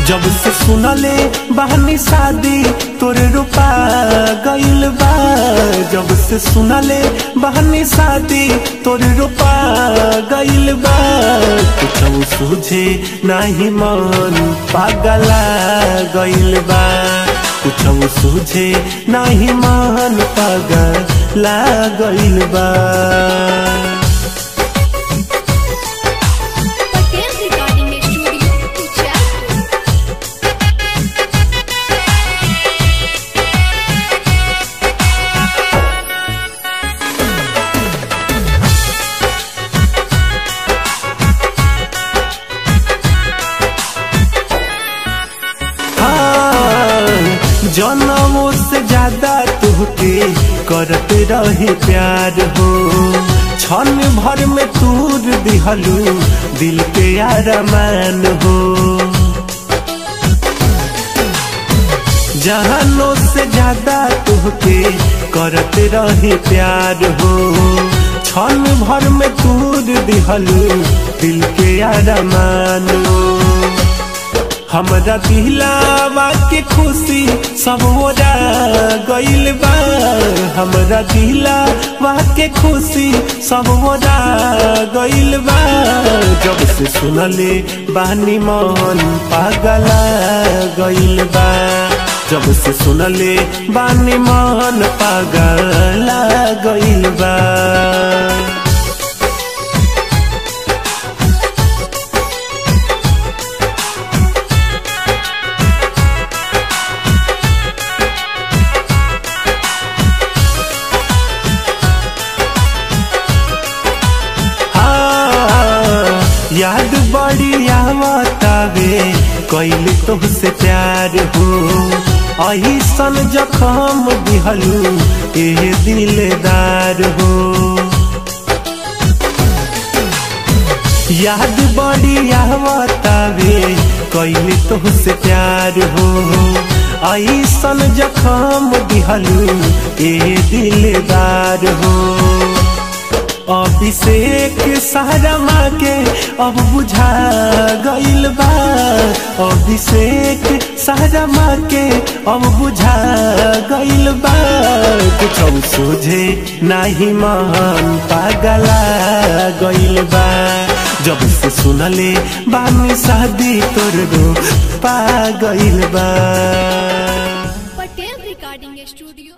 जब से सुनले बहनी शादी तोरे रूपा गइल बा। जब से सुनले बहनी शादी तोरे रूपा गइल बा। कुछ सूझे नहीं मन पागला गइल बा। कुछ सूझे नहीं मन पागला गइल बा। जनमों से ज्यादा तुहके करते रही प्यार हो। क्षण भर में तूर दिहलू दिल के अरमान हो। जहानों से ज्यादा तुहके करते रही प्यार हो। क्षण भर में तूर दिहलू दिल के अरमान हो। हमरा दिलावा के खुशी सब ओरा गइल बा। हमरा दिलावा के खुशी सब ओरा गइल बा। जब से सुनले बानी मन पागला गइल बा। जब से सुनले बानी मन पागला गइल बा। याद बड़ी आवतावे कैल तोहसे प्यार हो। अहिसन जखम दिहलू ए दिलदार हो। याद बड़ी आवतावे कैल तोहसे प्यार हो। अहिसन जखम दिहलू ए दिलदार हो। अभिषेक सहरमा के अब बुझा गइल बा। अभिषेक सहरमा के अब बुझा गइल बा। कुछ सूझे नहीं मन पागला गइल बा। जब से सुनले बानी शादी तोर रूपा गइल बा। Patel recording studio.